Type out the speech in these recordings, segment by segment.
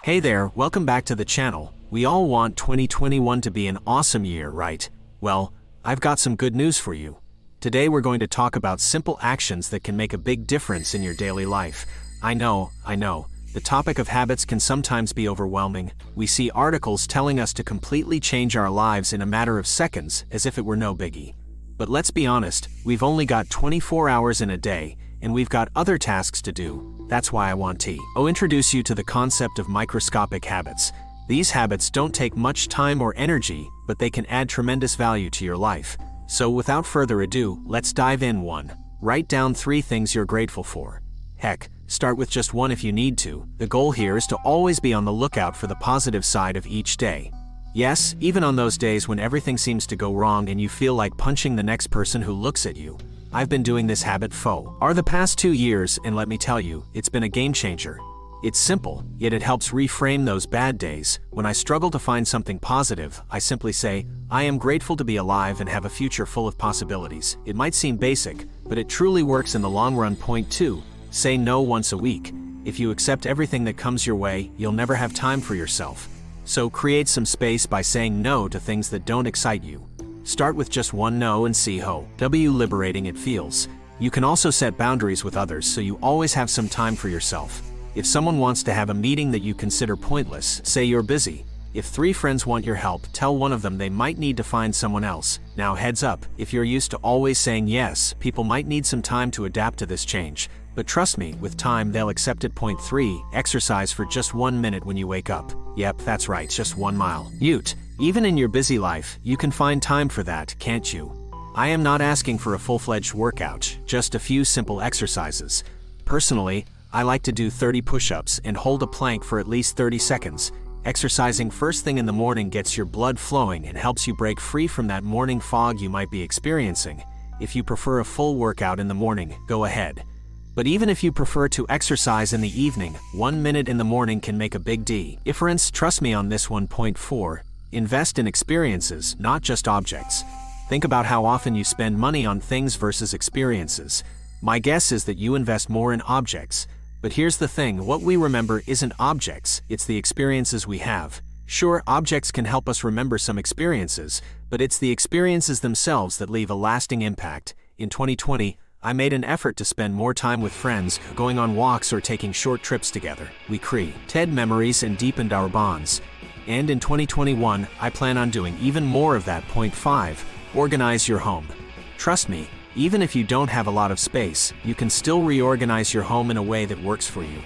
Hey there, welcome back to the channel. We all want 2021 to be an awesome year, right? Well, I've got some good news for you. Today we're going to talk about simple actions that can make a big difference in your daily life. I know, the topic of habits can sometimes be overwhelming. We see articles telling us to completely change our lives in a matter of seconds, as if it were no biggie. But let's be honest, we've only got 24 hours in a day, and we've got other tasks to do. That's why I want to introduce you to the concept of microscopic habits. These habits don't take much time or energy, but they can add tremendous value to your life. So without further ado, let's dive in. 1. Write down 3 things you're grateful for. Heck, start with just one if you need to. The goal here is to always be on the lookout for the positive side of each day. Yes, even on those days when everything seems to go wrong and you feel like punching the next person who looks at you. I've been doing this habit for the past 2 years, and let me tell you, it's been a game changer. It's simple, yet it helps reframe those bad days. When I struggle to find something positive, I simply say, I am grateful to be alive and have a future full of possibilities. It might seem basic, but it truly works in the long run. Point 2. Say no once a week. If you accept everything that comes your way, you'll never have time for yourself. So create some space by saying no to things that don't excite you. Start with just one no and see how liberating it feels. You can also set boundaries with others so you always have some time for yourself. If someone wants to have a meeting that you consider pointless, say you're busy. If 3 friends want your help, tell one of them they might need to find someone else. Now heads up, if you're used to always saying yes, people might need some time to adapt to this change. But trust me, with time they'll accept it. Point 3. Exercise for just 1 minute when you wake up. Yep, that's right, just 1 mile. Even in your busy life, you can find time for that, can't you? I am not asking for a full-fledged workout, just a few simple exercises. Personally, I like to do 30 push-ups and hold a plank for at least 30 seconds. Exercising first thing in the morning gets your blood flowing and helps you break free from that morning fog you might be experiencing. If you prefer a full workout in the morning, go ahead. But even if you prefer to exercise in the evening, 1 minute in the morning can make a big difference. Trust me on this one. Point 4. Invest in experiences, not just objects. Think about how often you spend money on things versus experiences. My guess is that you invest more in objects. But here's the thing, what we remember isn't objects, it's the experiences we have. Sure, objects can help us remember some experiences, but it's the experiences themselves that leave a lasting impact. In 2020, I made an effort to spend more time with friends, going on walks or taking short trips together. We created memories and deepened our bonds. And in 2021, I plan on doing even more of that. Point 5. Organize your home. Trust me, even if you don't have a lot of space, you can still reorganize your home in a way that works for you.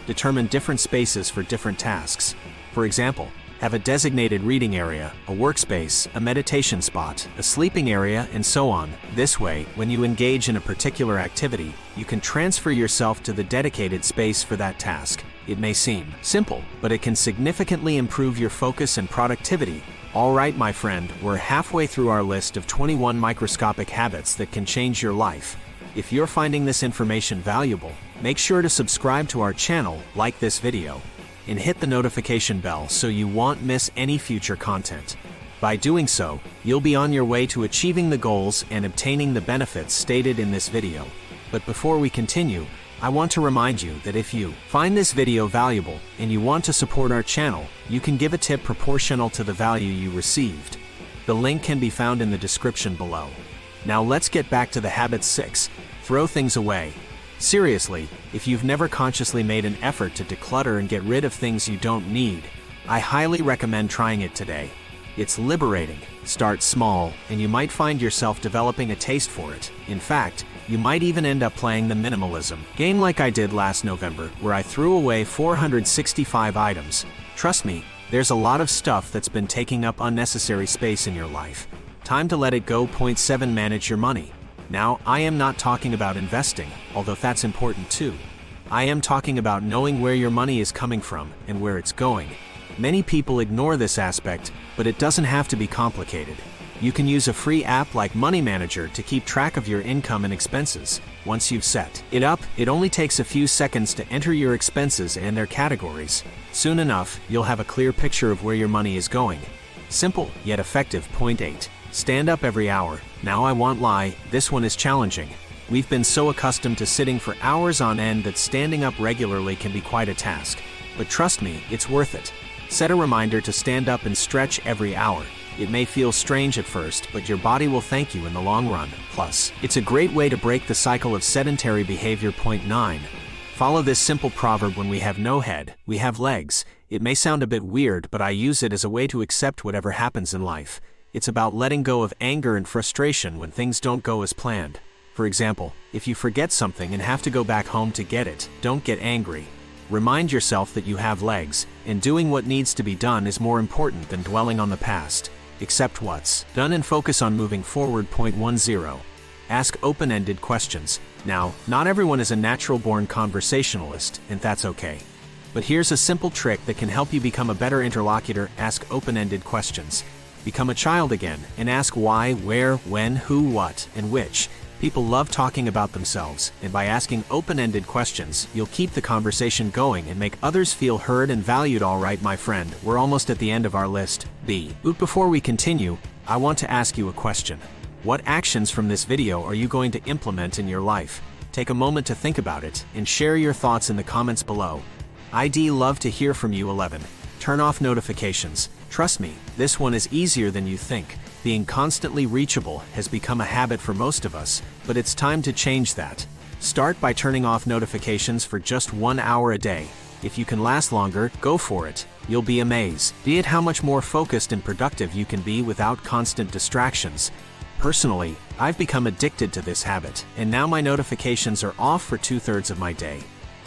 Determine different spaces for different tasks. For example, have a designated reading area, a workspace, a meditation spot, a sleeping area, and so on. This way, when you engage in a particular activity, you can transfer yourself to the dedicated space for that task. It may seem simple, but it can significantly improve your focus and productivity. Alright, my friend, we're halfway through our list of 21 microscopic habits that can change your life. If you're finding this information valuable, make sure to subscribe to our channel, like this video, and hit the notification bell so you won't miss any future content. By doing so, you'll be on your way to achieving the goals and obtaining the benefits stated in this video. But before we continue, I want to remind you that if you find this video valuable and you want to support our channel, you can give a tip proportional to the value you received. The link can be found in the description below. Now let's get back to the habit 6. Throw things away. Seriously, if you've never consciously made an effort to declutter and get rid of things you don't need, I highly recommend trying it today. It's liberating. Start small, and you might find yourself developing a taste for it. In fact, you might even end up playing the minimalism game like I did last November, where I threw away 465 items. Trust me, there's a lot of stuff that's been taking up unnecessary space in your life. Time to let it go. Point 7. Manage your money. Now, I am not talking about investing, although that's important too. I am talking about knowing where your money is coming from and where it's going. Many people ignore this aspect, but it doesn't have to be complicated. You can use a free app like Money Manager to keep track of your income and expenses. Once you've set it up, it only takes a few seconds to enter your expenses and their categories. Soon enough, you'll have a clear picture of where your money is going. Simple, yet effective. Point 8. Stand up every hour. Now I won't lie, this one is challenging. We've been so accustomed to sitting for hours on end that standing up regularly can be quite a task. but trust me, it's worth it. Set a reminder to stand up and stretch every hour. It may feel strange at first, but your body will thank you in the long run. Plus, it's a great way to break the cycle of sedentary behavior. Point 9. Follow this simple proverb: when we have no head, we have legs. It may sound a bit weird, but I use it as a way to accept whatever happens in life. It's about letting go of anger and frustration when things don't go as planned. For example, if you forget something and have to go back home to get it, don't get angry. Remind yourself that you have legs, and doing what needs to be done is more important than dwelling on the past. Accept what's done and focus on moving forward. Point 10. Ask open-ended questions. Now, not everyone is a natural-born conversationalist, and that's okay. But here's a simple trick that can help you become a better interlocutor. Ask open-ended questions. Become a child again, and ask why, where, when, who, what, and which. People love talking about themselves, and by asking open-ended questions, you'll keep the conversation going and make others feel heard and valued. All right, my friend, we're almost at the end of our list. But before we continue, I want to ask you a question. What actions from this video are you going to implement in your life? Take a moment to think about it, and share your thoughts in the comments below. I'd love to hear from you. 11. Turn off notifications. Trust me, this one is easier than you think. Being constantly reachable has become a habit for most of us, but it's time to change that. Start by turning off notifications for just 1 hour a day. If you can last longer, go for it. You'll be amazed at how much more focused and productive you can be without constant distractions. Personally, I've become addicted to this habit, and now my notifications are off for 2/3 of my day.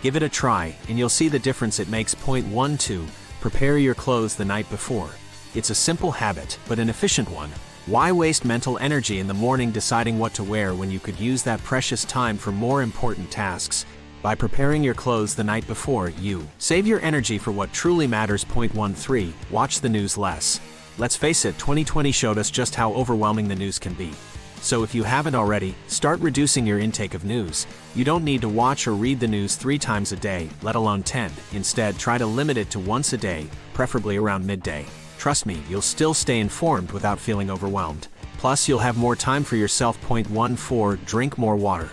Give it a try, and you'll see the difference it makes. Point 12. Prepare your clothes the night before. It's a simple habit, but an efficient one. Why waste mental energy in the morning deciding what to wear when you could use that precious time for more important tasks? By preparing your clothes the night before, you save your energy for what truly matters. Point 13. Watch the news less. Let's face it, 2020 showed us just how overwhelming the news can be. So if you haven't already, start reducing your intake of news. You don't need to watch or read the news 3 times a day, let alone 10. Instead, try to limit it to once a day, preferably around midday. Trust me, you'll still stay informed without feeling overwhelmed. Plus, you'll have more time for yourself. Point 14. Drink more water.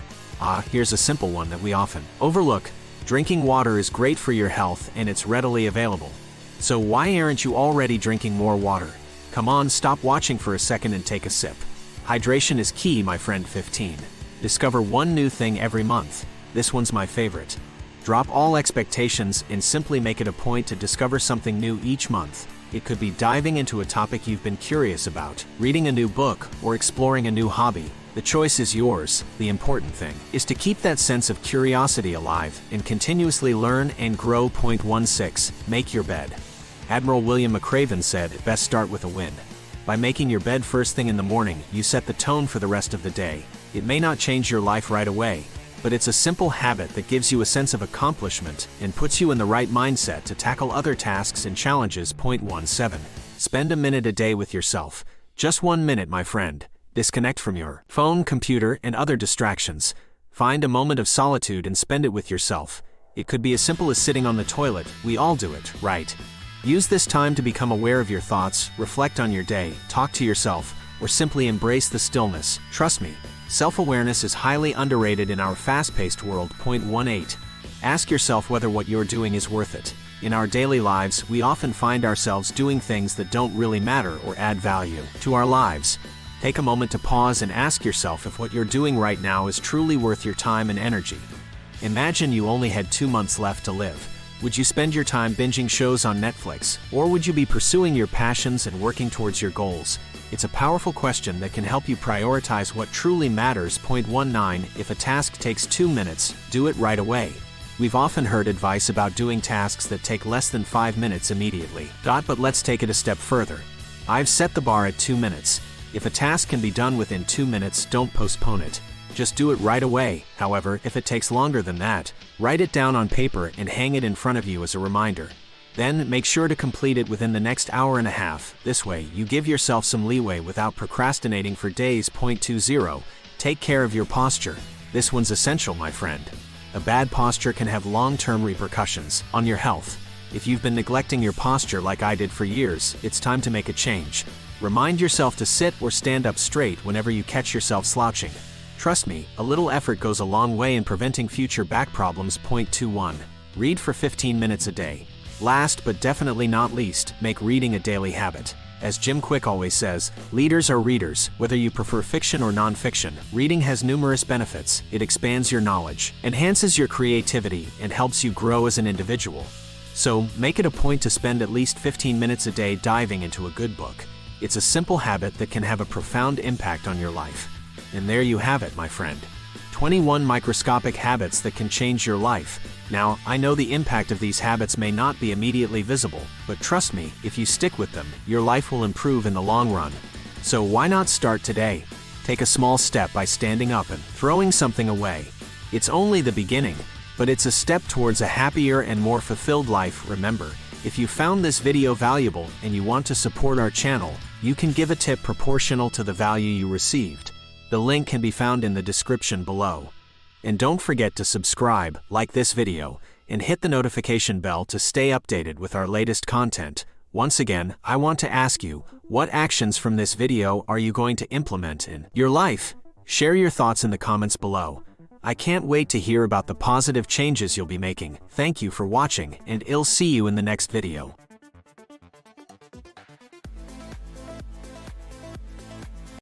Here's a simple one that we often overlook. Drinking water is great for your health, and it's readily available. So why aren't you already drinking more water? Come on, stop watching for a second and take a sip. Hydration is key, my friend. 15. Discover one new thing every month. This one's my favorite. Drop all expectations and simply make it a point to discover something new each month. It could be diving into a topic you've been curious about, reading a new book, or exploring a new hobby. The choice is yours. The important thing is to keep that sense of curiosity alive and continuously learn and grow. Point 16. Make your bed. Admiral William McRaven said, best start with a win. By making your bed first thing in the morning, you set the tone for the rest of the day. It may not change your life right away, but it's a simple habit that gives you a sense of accomplishment and puts you in the right mindset to tackle other tasks and challenges. Point 17. Spend a minute a day with yourself. Just 1 minute, my friend. Disconnect from your phone, computer, and other distractions. Find a moment of solitude and spend it with yourself. It could be as simple as sitting on the toilet. We all do it, right? Use this time to become aware of your thoughts, reflect on your day, talk to yourself, or simply embrace the stillness. Trust me, self-awareness is highly underrated in our fast-paced world. Point 18. Ask yourself whether what you're doing is worth it. In our daily lives, we often find ourselves doing things that don't really matter or add value to our lives. Take a moment to pause and ask yourself if what you're doing right now is truly worth your time and energy. Imagine you only had 2 months left to live. Would you spend your time binging shows on Netflix, or would you be pursuing your passions and working towards your goals? It's a powerful question that can help you prioritize what truly matters. Point 19. If a task takes 2 minutes, do it right away. We've often heard advice about doing tasks that take less than 5 minutes immediately. But let's take it a step further. I've set the bar at 2 minutes. If a task can be done within 2 minutes, don't postpone it. Just do it right away. However, if it takes longer than that, write it down on paper and hang it in front of you as a reminder. Then, make sure to complete it within the next hour and a half. This way, you give yourself some leeway without procrastinating for days. Point 20. Take care of your posture. This one's essential, my friend. A bad posture can have long-term repercussions on your health. If you've been neglecting your posture like I did for years, it's time to make a change. Remind yourself to sit or stand up straight whenever you catch yourself slouching. Trust me, a little effort goes a long way in preventing future back problems. Point 21. Read for 15 minutes a day. Last but definitely not least, make reading a daily habit. As Jim Quick always says, leaders are readers. Whether you prefer fiction or nonfiction, reading has numerous benefits. It expands your knowledge, enhances your creativity, and helps you grow as an individual. So, make it a point to spend at least 15 minutes a day diving into a good book. It's a simple habit that can have a profound impact on your life. And there you have it, my friend. 21 microscopic habits that can change your life. Now, I know the impact of these habits may not be immediately visible, but trust me, if you stick with them, your life will improve in the long run. So why not start today? Take a small step by standing up and throwing something away. It's only the beginning, but it's a step towards a happier and more fulfilled life. Remember, if you found this video valuable and you want to support our channel, you can give a tip proportional to the value you received. The link can be found in the description below. And don't forget to subscribe, like this video, and hit the notification bell to stay updated with our latest content. Once again, I want to ask you, what actions from this video are you going to implement in your life? Share your thoughts in the comments below. I can't wait to hear about the positive changes you'll be making. Thank you for watching, and I'll see you in the next video.